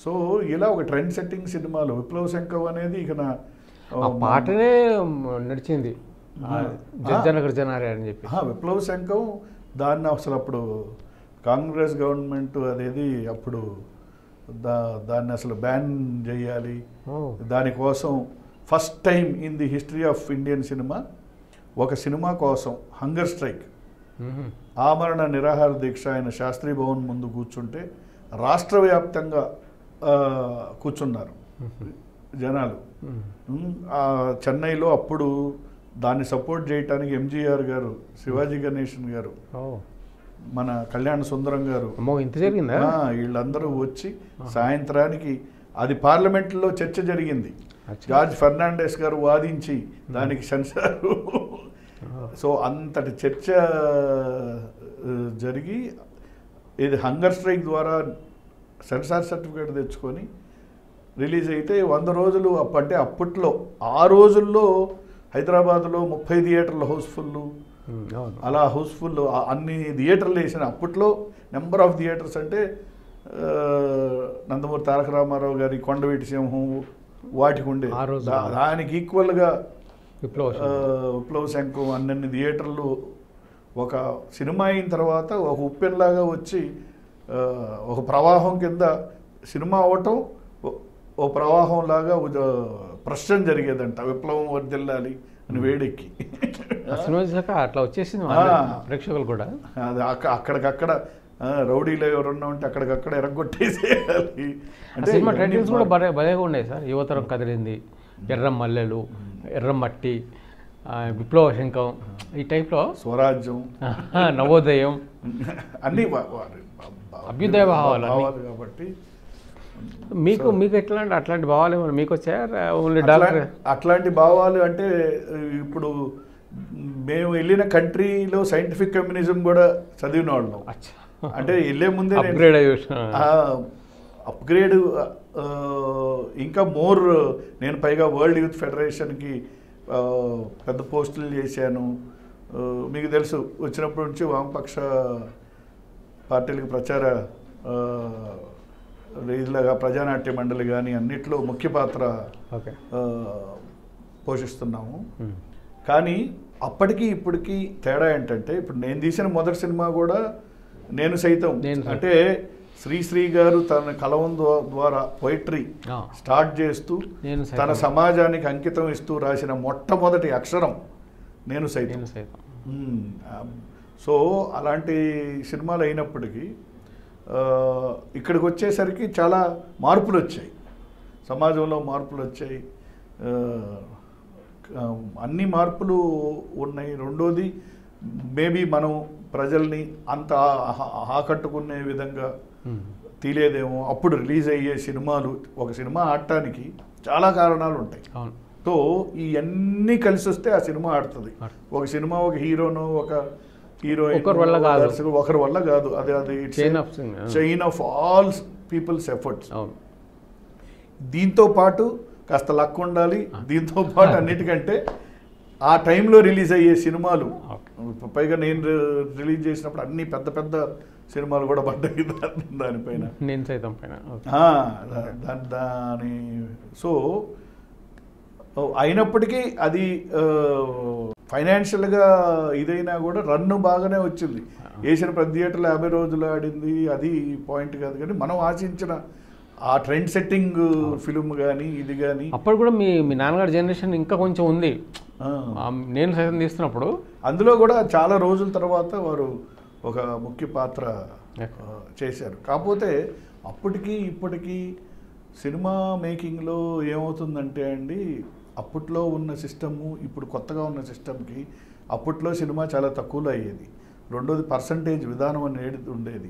So ఇలా ఒక trend setting సినిమాలు విప్లవ శంకవ్ అనేది ఇక నా ఆ పాటనే నడిచింది జనగర్ జనారే అని చెప్పి. విప్లవ శంకవ్ దాన్ని అసలు అప్పుడు కాంగ్రెస్ గవర్నమెంట్ అనేది అప్పుడు దాన్ని అసలు బ్యాన్ చేయాలి. దానికోసం first time in the history of Indian cinema ఒక సినిమా కోసం హంగర్ స్ట్రైక్, ఆమరణ నిరాహార దీక్ష ఆయన శాస్త్రీ భవన్ ముందు కూర్చుంటే రాష్ట్ర వ్యాప్తంగా కూర్చున్నారు జనాలు. చెన్నైలో అప్పుడు దాన్ని సపోర్ట్ చేయడానికి ఎంజీఆర్ గారు, శివాజీ గణేశన్ గారు, మన కళ్యాణ సుందరం గారు, ఇంత జరిగిందా, వీళ్ళందరూ వచ్చి సాయంత్రానికి అది పార్లమెంట్లో చర్చ జరిగింది. జార్జ్ ఫెర్నాండెస్ గారు వాదించి దానికి సెన్సార్. సో అంతటి చర్చ జరిగి ఇది హంగర్ స్ట్రైక్ ద్వారా సెన్సార్ సర్టిఫికేట్ తెచ్చుకొని రిలీజ్ అయితే 100 రోజులు. అంటే అప్పట్లో ఆ రోజుల్లో హైదరాబాద్లో 30 థియేటర్లు హౌస్ఫుల్, అలా హౌస్ఫుల్ అన్ని థియేటర్లు వేసిన. అప్పట్లో నెంబర్ ఆఫ్ థియేటర్స్ అంటే నందమూరి తారక రామారావు గారి కొండవీటి సింహం వాటికి ఉండే, దానికి ఈక్వల్గా విప్లవ శంఖం అన్ని థియేటర్లు. ఒక సినిమా అయిన తర్వాత ఒక ఉప్పెన్లాగా వచ్చి ఒక ప్రవాహం కింద సినిమా అవటం ఓ ప్రవాహం లాగా ప్రశ్న జరిగేదంట. విప్లవం వర్దిల్లాలి అని వేడెక్కి అట్లా వచ్చేసింది ప్రేక్షకులు కూడా. అది అక్కడికక్కడ రౌడీలో ఎవరన్నా ఉంటే అక్కడికక్కడ ఎరగొట్టేసేయాలి. అంటే సినిమా టైటిల్స్ కూడా భలేగా ఉన్నాయి సార్. యువతరం కదిలింది, ఎర్ర మల్లెలు, ఎర్రమట్టి, విప్లవ శంఖం, ఈ టైప్లో స్వరాజ్యం, నవోదయం అన్నీ అభ్యుదయ భావాలు కాబట్టి మీకు అట్లాంటి భావాలు ఏమైనా మీకు వచ్చాయా? ఓన్లీ డాక్టర్ అట్లాంటి భావాలు అంటే ఇప్పుడు మేము వెళ్ళిన కంట్రీలో సైంటిఫిక్ కమ్యూనిజం కూడా చదివిన వాళ్ళం. అంటే వెళ్ళే ముందే అప్గ్రేడ్ ఇంకా మోర్. నేను పైగా వరల్డ్ యూత్ ఫెడరేషన్కి పెద్ద పోస్టులు చేశాను. మీకు తెలుసు, వచ్చినప్పటి నుంచి వామపక్ష పార్టీలకు ప్రచార ఇలాగా ప్రజానాట్య మండలి కానీ అన్నిట్లో ముఖ్య పాత్ర పోషిస్తున్నాము. కానీ అప్పటికి ఇప్పటికీ తేడా ఏంటంటే, ఇప్పుడు నేను తీసిన మొదటి సినిమా కూడా నేను సైతం, అంటే శ్రీశ్రీ గారు తన కలం ద్వారా పోయిటరీ స్టార్ట్ చేస్తూ తన సమాజానికి అంకితం ఇస్తూ రాసిన మొట్టమొదటి అక్షరం నేను సైతం. సో అలాంటి సినిమాలు అయినప్పటికీ ఇక్కడికి వచ్చేసరికి చాలా మార్పులు వచ్చాయి, సమాజంలో మార్పులు వచ్చాయి, అన్ని మార్పులు ఉన్నాయి. రెండోది, మేబీ మనం ప్రజల్ని అంత ఆకట్టుకునే విధంగా తీలేదేమో. అప్పుడు రిలీజ్ అయ్యే సినిమాలు, ఒక సినిమా ఆడటానికి చాలా కారణాలు ఉంటాయి. సో ఇవన్నీ కలిసి వస్తే ఆ సినిమా ఆడుతుంది. ఒక సినిమా ఒక హీరోను, ఒక హీరోయిన్, ఒకరి వల్ల కాదు. అది chain of all peoples efforts. దీంతో పాటు కాస్త లక్ ఉండాలి. దీంతో పాటు అన్నిటికంటే ఆ టైంలో రిలీజ్ అయ్యే సినిమాలు, పైగా నేను రిలీజ్ చేసినప్పుడు అన్ని పెద్ద పెద్ద సినిమాలు కూడా పడ్డాయి దానిపైన, నేను సైతం పైన దాని. సో అయినప్పటికీ అది ఫైనాన్షియల్గా ఇదైనా కూడా రన్ను బాగానే వచ్చింది. వేసిన ప్రతి థియేటర్లో 50 రోజులు ఆడింది. అది పాయింట్ కాదు, కానీ మనం ఆశించిన ఆ ట్రెండ్ సెట్టింగ్ ఫిల్మ్ కానీ ఇది కానీ. అప్పుడు కూడా మీ నాన్నగారి జనరేషన్ ఇంకా కొంచెం ఉంది. నేను సైతం తీస్తున్నప్పుడు అందులో కూడా చాలా రోజుల తర్వాత వారు ఒక ముఖ్య పాత్ర చేశారు. కాకపోతే అప్పటికి ఇప్పటికీ సినిమా మేకింగ్లో ఏమవుతుందంటే అండి, అప్పట్లో ఉన్న సిస్టము ఇప్పుడు కొత్తగా ఉన్న సిస్టమ్కి, అప్పట్లో సినిమా చాలా తక్కువలో అయ్యేది. రెండోది పర్సంటేజ్ విధానం అనేది ఉండేది.